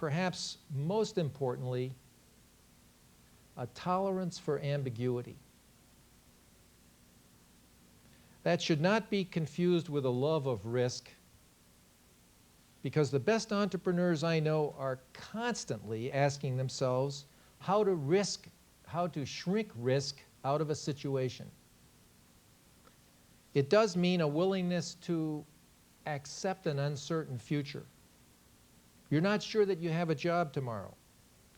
perhaps most importantly, a tolerance for ambiguity. That should not be confused with a love of risk, because the best entrepreneurs I know are constantly asking themselves how to shrink risk out of a situation. It does mean a willingness to accept an uncertain future. You're not sure that you have a job tomorrow.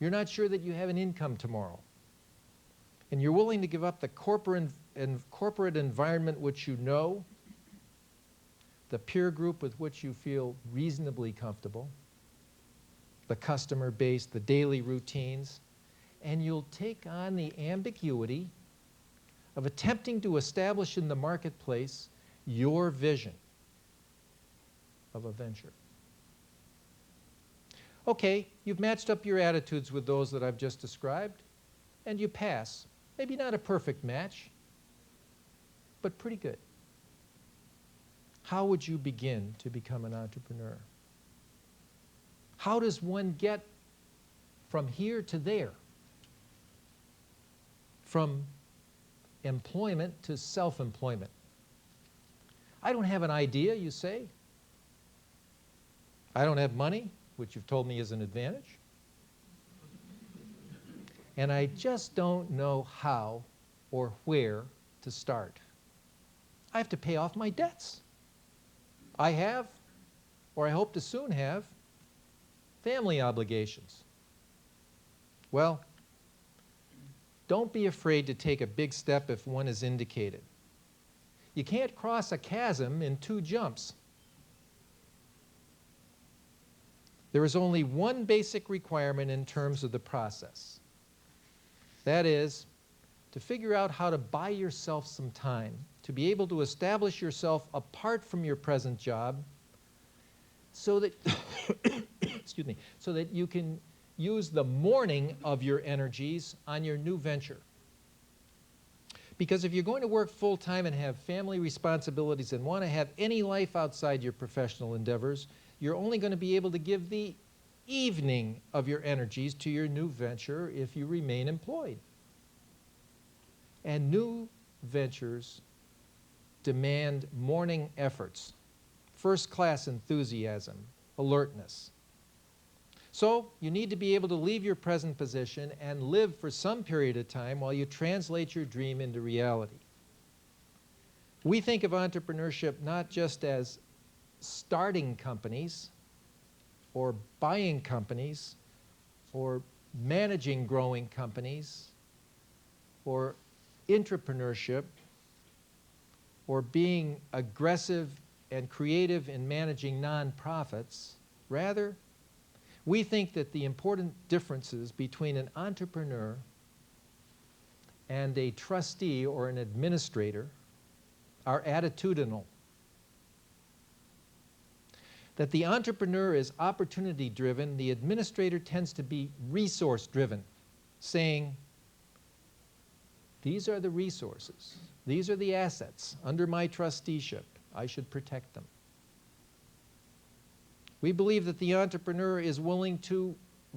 You're not sure that you have an income tomorrow. And you're willing to give up the corporate environment which you know, the peer group with which you feel reasonably comfortable, the customer base, the daily routines, and you'll take on the ambiguity of attempting to establish in the marketplace your vision of a venture. Okay, you've matched up your attitudes with those that I've just described, and you pass. Maybe not a perfect match, but pretty good. How would you begin to become an entrepreneur? How does one get from here to there? From employment to self-employment? I don't have an idea, you say. I don't have money, which you've told me is an advantage. And I just don't know how or where to start. I have to pay off my debts. I have, or I hope to soon have, family obligations. Well, don't be afraid to take a big step if one is indicated. You can't cross a chasm in 2 jumps. There is only one basic requirement in terms of the process. That is, to figure out how to buy yourself some time, to be able to establish yourself apart from your present job so that, excuse me, so that you can use the morning of your energies on your new venture. Because if you're going to work full-time and have family responsibilities and want to have any life outside your professional endeavors, you're only going to be able to give the evening of your energies to your new venture if you remain employed. And new ventures demand morning efforts, first-class enthusiasm, alertness. So you need to be able to leave your present position and live for some period of time while you translate your dream into reality. We think of entrepreneurship not just as starting companies or buying companies or managing growing companies or intrapreneurship or being aggressive and creative in managing nonprofits. Rather, we think that the important differences between an entrepreneur and a trustee or an administrator are attitudinal. That the entrepreneur is opportunity-driven, the administrator tends to be resource-driven, saying, these are the resources, these are the assets under my trusteeship, I should protect them. We believe that the entrepreneur is willing to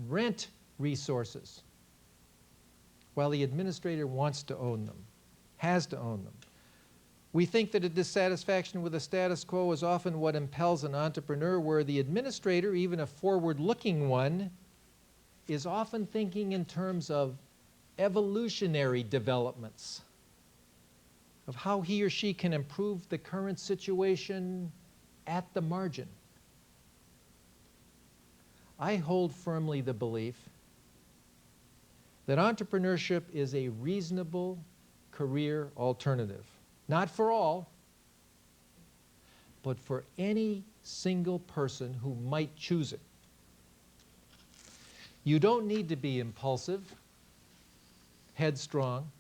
rent resources, while the administrator wants to own them, has to own them. We think that a dissatisfaction with the status quo is often what impels an entrepreneur, where the administrator, even a forward-looking one, is often thinking in terms of evolutionary developments, of how he or she can improve the current situation at the margin. I hold firmly the belief that entrepreneurship is a reasonable career alternative. Not for all, but for any single person who might choose it. You don't need to be impulsive, headstrong,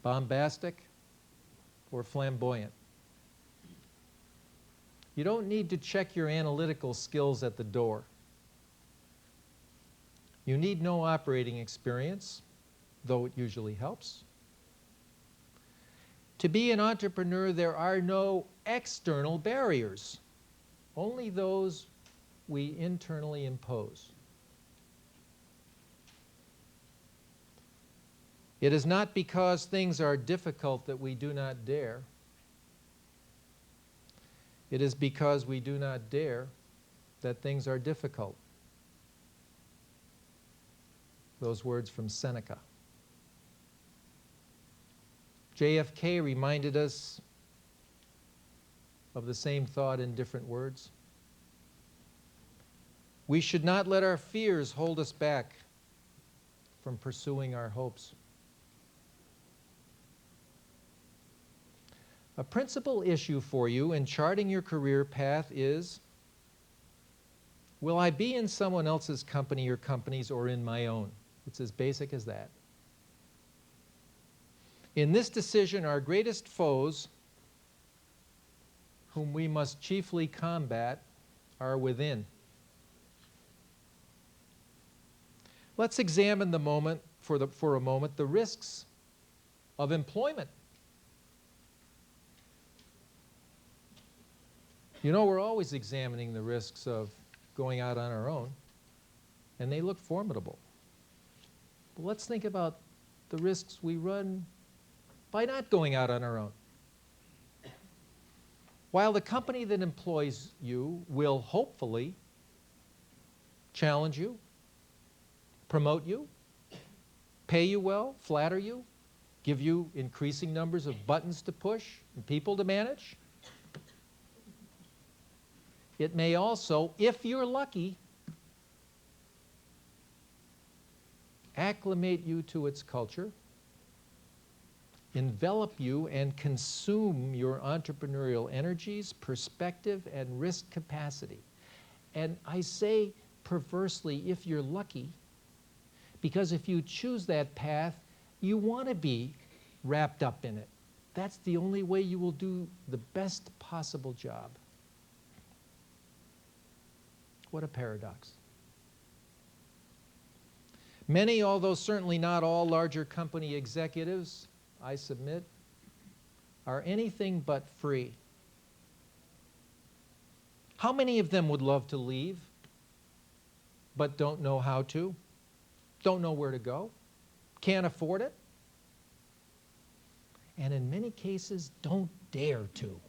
bombastic, or flamboyant. You don't need to check your analytical skills at the door. You need no operating experience, though it usually helps. To be an entrepreneur, there are no external barriers, only those we internally impose. It is not because things are difficult that we do not dare. It is because we do not dare that things are difficult. Those words from Seneca. JFK reminded us of the same thought in different words. We should not let our fears hold us back from pursuing our hopes. A principal issue for you in charting your career path is, will I be in someone else's company or companies or in my own? It's as basic as that. In this decision, our greatest foes, whom we must chiefly combat, are within. Let's examine for a moment the risks of employment. You know, we're always examining the risks of going out on our own, and they look formidable. But let's think about the risks we run by not going out on our own. While the company that employs you will hopefully challenge you, promote you, pay you well, flatter you, give you increasing numbers of buttons to push and people to manage, it may also, if you're lucky, acclimate you to its culture, envelop you and consume your entrepreneurial energies, perspective, and risk capacity. And I say perversely, if you're lucky, because if you choose that path, you want to be wrapped up in it. That's the only way you will do the best possible job. What a paradox. Many, although certainly not all, larger company executives, I submit, are anything but free. How many of them would love to leave, but don't know how to, don't know where to go, can't afford it, and in many cases don't dare to?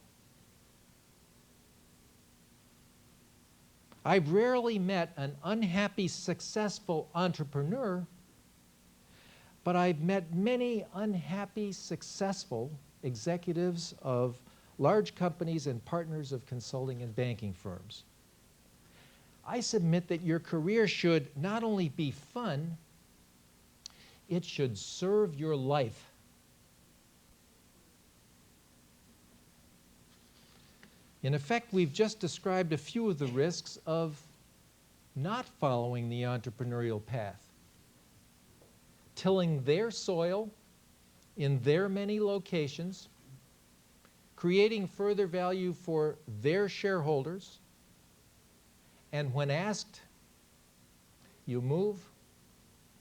I've rarely met an unhappy, successful entrepreneur, but I've met many unhappy, successful executives of large companies and partners of consulting and banking firms. I submit that your career should not only be fun, it should serve your life. In effect, we've just described a few of the risks of not following the entrepreneurial path. Tilling their soil in their many locations, creating further value for their shareholders, and when asked, you move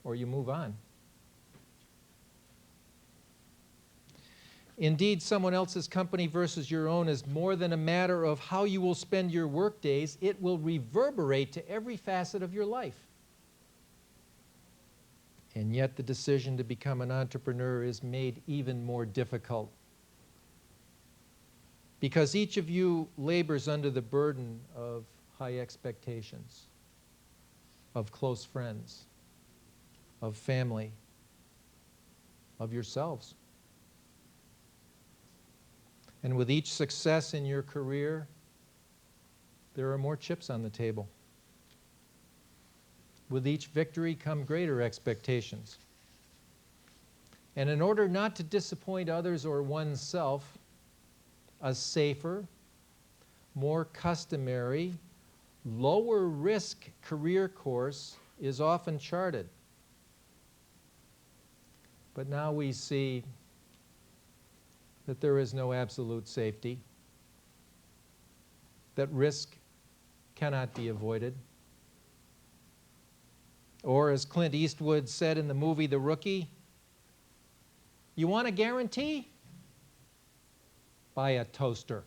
or you move on. Indeed, someone else's company versus your own is more than a matter of how you will spend your work days. It will reverberate to every facet of your life. And yet the decision to become an entrepreneur is made even more difficult, because each of you labors under the burden of high expectations, of close friends, of family, of yourselves. And with each success in your career, there are more chips on the table. With each victory come greater expectations. And in order not to disappoint others or oneself, a safer, more customary, lower risk career course is often charted. But now we see that there is no absolute safety, that risk cannot be avoided. Or as Clint Eastwood said in the movie The Rookie, you want a guarantee? Buy a toaster.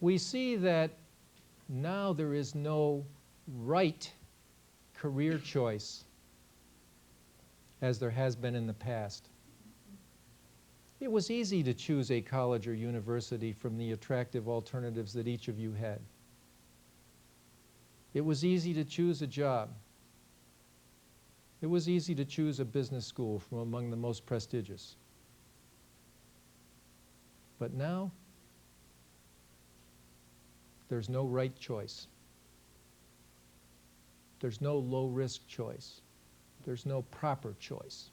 we see that now there is no right career choice as there has been in the past. It was easy to choose a college or university from the attractive alternatives that each of you had. It was easy to choose a job. It was easy to choose a business school from among the most prestigious. But now, there's no right choice. There's no low-risk choice. There's no proper choice.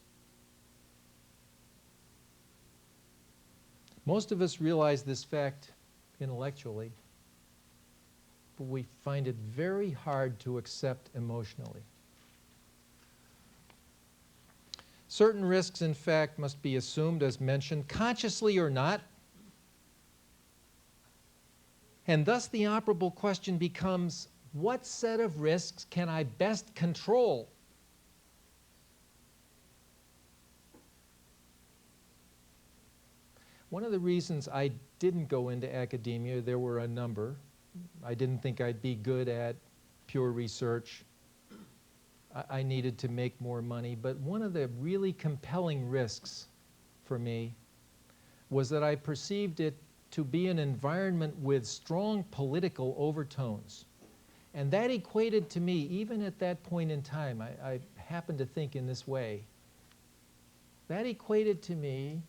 Most of us realize this fact intellectually, but we find it very hard to accept emotionally. Certain risks, in fact, must be assumed, as mentioned, consciously or not. And thus the operable question becomes, what set of risks can I best control? One of the reasons I didn't go into academia, there were a number. I didn't think I'd be good at pure research. I needed to make more money. But one of the really compelling risks for me was that I perceived it to be an environment with strong political overtones. And that equated to me, even at that point in time, I happened to think in this way, that equated to me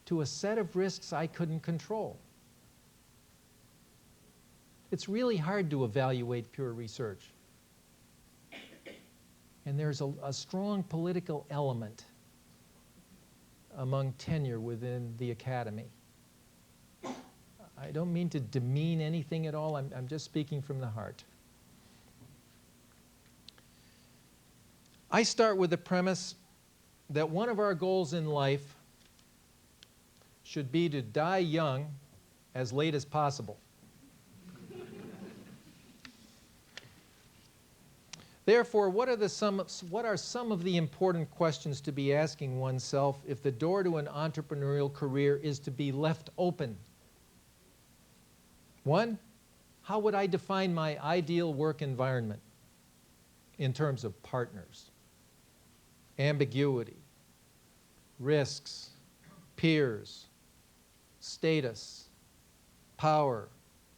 to a set of risks I couldn't control. It's really hard to evaluate pure research. And there's a strong political element among tenure within the academy. I don't mean to demean anything at all. I'm just speaking from the heart. I start with the premise that one of our goals in life should be to die young as late as possible. Therefore, what are some of the important questions to be asking oneself if the door to an entrepreneurial career is to be left open? One, how would I define my ideal work environment in terms of partners, ambiguity, risks, peers, status, power,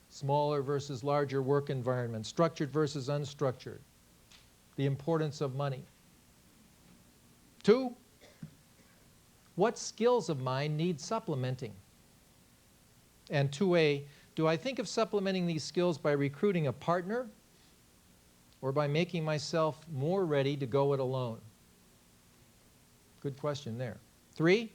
smaller versus larger work environment, structured versus unstructured, the importance of money. Two, what skills of mine need supplementing? And 2A, do I think of supplementing these skills by recruiting a partner or by making myself more ready to go it alone? Good question there. 3,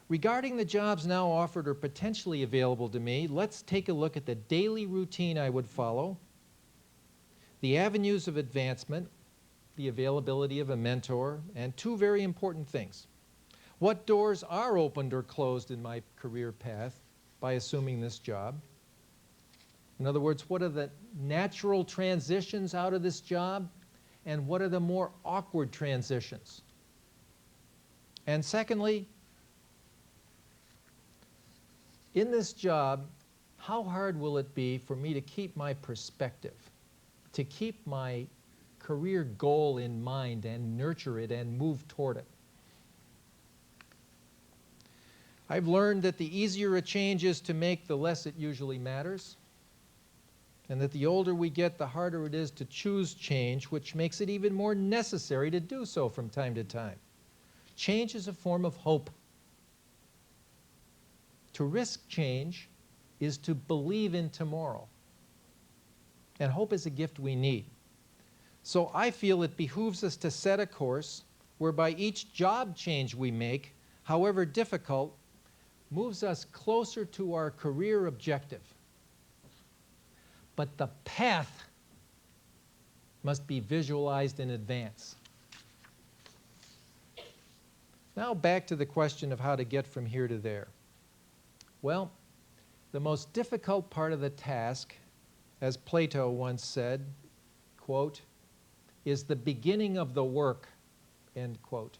regarding the jobs now offered or potentially available to me, let's take a look at the daily routine I would follow, the avenues of advancement, the availability of a mentor, and 2 very important things. What doors are opened or closed in my career path by assuming this job? In other words, what are the natural transitions out of this job, and what are the more awkward transitions? And secondly, in this job, how hard will it be for me to keep my perspective, to keep my career goal in mind and nurture it and move toward it? I've learned that the easier a change is to make, the less it usually matters, and that the older we get, the harder it is to choose change, which makes it even more necessary to do so from time to time. Change is a form of hope. To risk change is to believe in tomorrow, and hope is a gift we need. So I feel it behooves us to set a course whereby each job change we make, however difficult, moves us closer to our career objective. But the path must be visualized in advance. Now back to the question of how to get from here to there. Well, the most difficult part of the task, as Plato once said, quote, is the beginning of the work, end quote.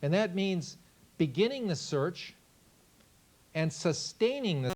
And that means beginning the search and sustaining the